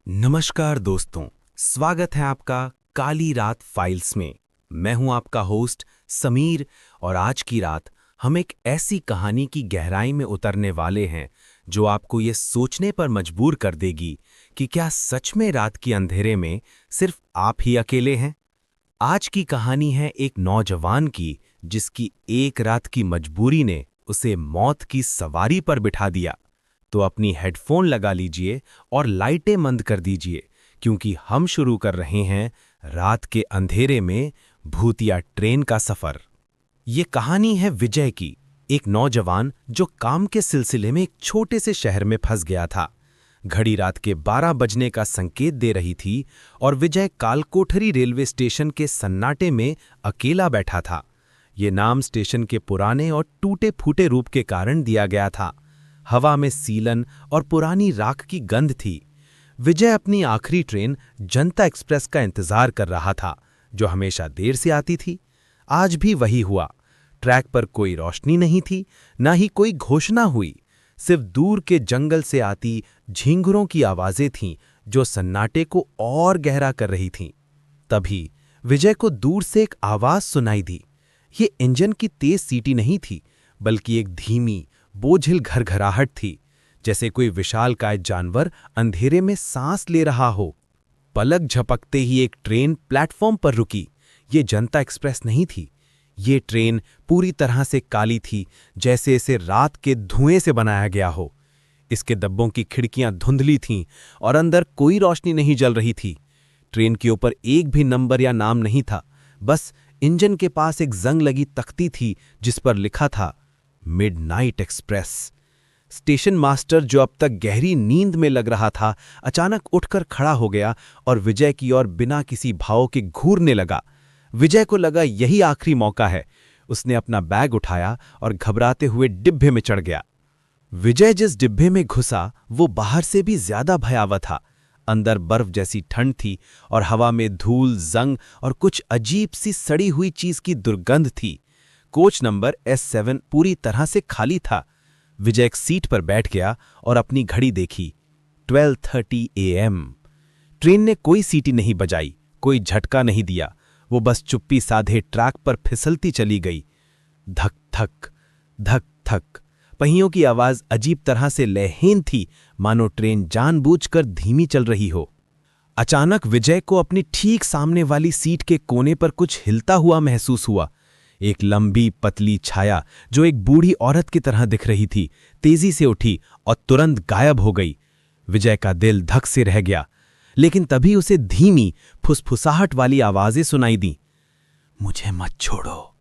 नमस्कार दोस्तों, स्वागत है आपका काली रात फाइल्स में। मैं हूं आपका होस्ट समीर और आज की रात हम एक ऐसी कहानी की गहराई में उतरने वाले हैं जो आपको ये सोचने पर मजबूर कर देगी कि क्या सच में रात के अंधेरे में सिर्फ आप ही अकेले हैं। आज की कहानी है एक नौजवान की जिसकी एक रात की मजबूरी ने उसे मौत की सवारी पर बिठा दिया। तो अपनी हेडफोन लगा लीजिए और लाइटें मंद कर दीजिए क्योंकि हम शुरू कर रहे हैं रात के अंधेरे में भूतिया ट्रेन का सफर। ये कहानी है विजय की, एक नौजवान जो काम के सिलसिले में एक छोटे से शहर में फंस गया था। घड़ी रात के 12 बजने का संकेत दे रही थी और विजय कालकोठरी रेलवे स्टेशन के सन्नाटे में अकेला बैठा था। ये नाम स्टेशन के पुराने और टूटे फूटे रूप के कारण दिया गया था। हवा में सीलन और पुरानी राख की गंध थी। विजय अपनी आखिरी ट्रेन जनता एक्सप्रेस का इंतजार कर रहा था, जो हमेशा देर से आती थी। आज भी वही हुआ। ट्रैक पर कोई रोशनी नहीं थी, ना ही कोई घोषणा हुई। सिर्फ दूर के जंगल से आती झींगुरों की आवाजें थीं, जो सन्नाटे को और गहरा कर रही थीं। तभी विजय को दूर से एक आवाज सुनाई दी। ये इंजन की तेज सीटी नहीं थी, बल्कि एक धीमी बोझिल घरघराहट थी, जैसे कोई विशालकाय जानवर अंधेरे में सांस ले रहा हो। पलक झपकते ही एक ट्रेन प्लेटफॉर्म पर रुकी। ये जनता एक्सप्रेस नहीं थी। ये ट्रेन पूरी तरह से काली थी, जैसे इसे रात के धुएं से बनाया गया हो। इसके डब्बों की खिड़कियां धुंधली थीं और अंदर कोई रोशनी नहीं जल रही थी। ट्रेन के ऊपर एक भी नंबर या नाम नहीं था। बस इंजन के पास एक जंग लगी तख्ती थी जिस पर लिखा था मिडनाइट एक्सप्रेस। स्टेशन मास्टर, जो अब तक गहरी नींद में लग रहा था, अचानक उठकर खड़ा हो गया और विजय की ओर बिना किसी भाव के घूरने लगा। विजय को लगा यही आखिरी मौका है। उसने अपना बैग उठाया और घबराते हुए डिब्बे में चढ़ गया। विजय जिस डिब्बे में घुसा वो बाहर से भी ज्यादा भयावह था। अंदर बर्फ जैसी ठंड थी और हवा में धूल, जंग और कुछ अजीब सी सड़ी हुई चीज की दुर्गंध थी। कोच नंबर S7 पूरी तरह से खाली था। विजय एक सीट पर बैठ गया और अपनी घड़ी देखी। 12:30 AM। ट्रेन ने कोई सीटी नहीं बजाई, कोई झटका नहीं दिया। वो बस चुप्पी साधे ट्रैक पर फिसलती चली गई। धक धक धक धक। पहियों की आवाज अजीब तरह से लयहीन थी, मानो ट्रेन जानबूझकर धीमी चल रही हो। अचानक विजय को अपनी ठीक सामने वाली सीट के कोने पर कुछ हिलता हुआ महसूस हुआ। एक लंबी पतली छाया जो एक बूढ़ी औरत की तरह दिख रही थी, तेजी से उठी और तुरंत गायब हो गई। विजय का दिल धक से रह गया, लेकिन तभी उसे धीमी फुसफुसाहट वाली आवाजें सुनाई दी। मुझे मत छोड़ो,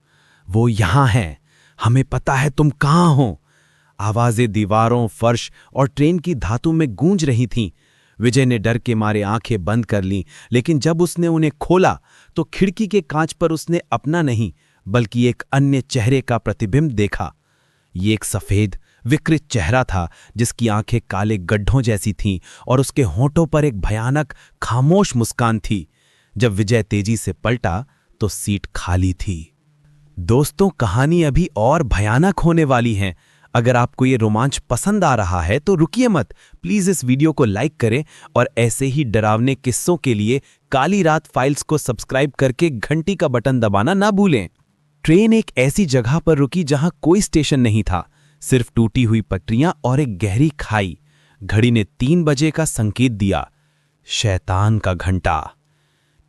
वो यहां है, हमें पता है तुम कहां हो। आवाजें दीवारों, फर्श और ट्रेन की धातु में गूंज रही थीं। विजय ने डर के मारे आंखें बंद कर लीं, लेकिन जब उसने उन्हें खोला तो खिड़की के कांच पर उसने अपना नहीं बल्कि एक अन्य चेहरे का प्रतिबिंब देखा। ये एक सफेद विकृत चेहरा था जिसकी आंखें काले गड्ढों जैसी थीं और उसके होंठों पर एक भयानक खामोश मुस्कान थी। जब विजय तेजी से पलटा तो सीट खाली थी। दोस्तों, कहानी अभी और भयानक होने वाली है। अगर आपको ये रोमांच पसंद आ रहा है तो रुकिए मत, प्लीज इस वीडियो को लाइक करें और ऐसे ही डरावने किस्सों के लिए काली रात फाइल्स को सब्सक्राइब करके घंटी का बटन दबाना ना भूलें। ट्रेन एक ऐसी जगह पर रुकी जहां कोई स्टेशन नहीं था, सिर्फ टूटी हुई पटरियां और एक गहरी खाई। घड़ी ने 3 बजे का संकेत दिया। शैतान का घंटा।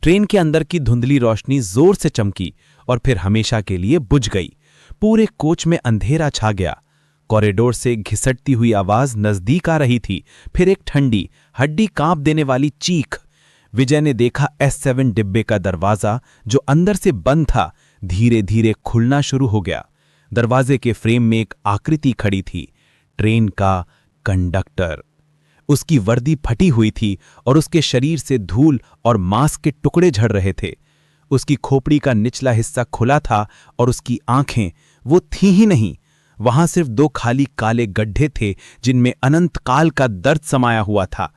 ट्रेन के अंदर की धुंधली रोशनी जोर से चमकी और फिर हमेशा के लिए बुझ गई। पूरे कोच में अंधेरा छा गया। कॉरिडोर से घिसटती हुई आवाज नजदीक आ रही थी, फिर एक ठंडी, हड्डी कांप देने वाली चीख। विजय ने देखा S7 डिब्बे का दरवाजा, जो अंदर से बंद था, धीरे धीरे खुलना शुरू हो गया। दरवाजे के फ्रेम में एक आकृति खड़ी थी, ट्रेन का कंडक्टर। उसकी वर्दी फटी हुई थी और उसके शरीर से धूल और मांस के टुकड़े झड़ रहे थे। उसकी खोपड़ी का निचला हिस्सा खुला था और उसकी आंखें वो थी ही नहीं। वहां सिर्फ 2 खाली काले गड्ढे थे जिनमें अनंत काल का दर्द समाया हुआ था।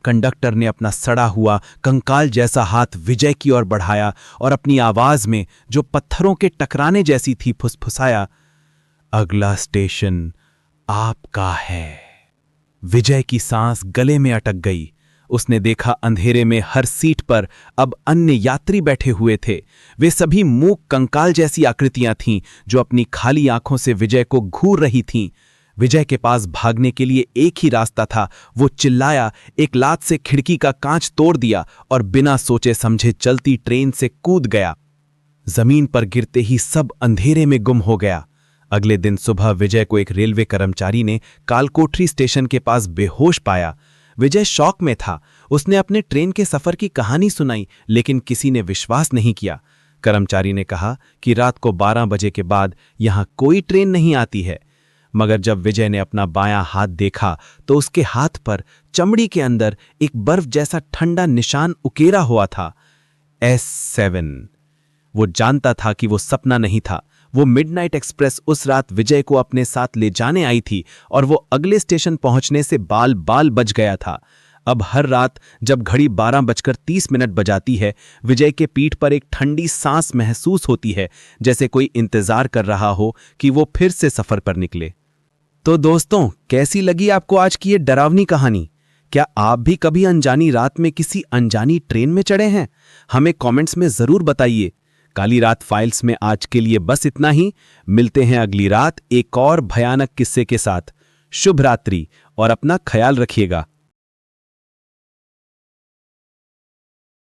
कंडक्टर ने अपना सड़ा हुआ कंकाल जैसा हाथ विजय की ओर बढ़ाया और अपनी आवाज में, जो पत्थरों के टकराने जैसी थी, फुसफुसाया, अगला स्टेशन आपका है। विजय की सांस गले में अटक गई उसने देखा अंधेरे में हर सीट पर अब अन्य यात्री बैठे हुए थे। वे सभी मूक कंकाल जैसी आकृतियां थीं जो अपनी खाली आंखों से विजय को घूर रही थीं। विजय के पास भागने के लिए एक ही रास्ता था। वो चिल्लाया, एक लात से खिड़की का कांच तोड़ दिया और बिना सोचे समझे चलती ट्रेन से कूद गया। जमीन पर गिरते ही सब अंधेरे में गुम हो गया। अगले दिन सुबह विजय को एक रेलवे कर्मचारी ने कालकोठरी स्टेशन के पास बेहोश पाया। विजय शॉक में था। उसने अपने ट्रेन के सफर की कहानी सुनाई, लेकिन किसी ने विश्वास नहीं किया। कर्मचारी ने कहा कि रात को 12 बजे के बाद यहां कोई ट्रेन नहीं आती है। मगर जब विजय ने अपना बायां हाथ देखा तो उसके हाथ पर चमड़ी के अंदर एक बर्फ जैसा ठंडा निशान उकेरा हुआ था, S7। वो जानता था कि वो सपना नहीं था। वो मिडनाइट एक्सप्रेस उस रात विजय को अपने साथ ले जाने आई थी और वो अगले स्टेशन पहुंचने से बाल बाल बच गया था। अब हर रात जब घड़ी 12:30 बजाती है, विजय के पीठ पर एक ठंडी सांस महसूस होती है, जैसे कोई इंतजार कर रहा हो कि वो फिर से सफर पर निकले। तो दोस्तों, कैसी लगी आपको आज की ये डरावनी कहानी? क्या आप भी कभी अनजानी रात में किसी अनजानी ट्रेन में चढ़े हैं? हमें कमेंट्स में जरूर बताइए। काली रात फाइल्स में आज के लिए बस इतना ही। मिलते हैं अगली रात एक और भयानक किस्से के साथ। शुभ रात्रि और अपना ख्याल रखिएगा।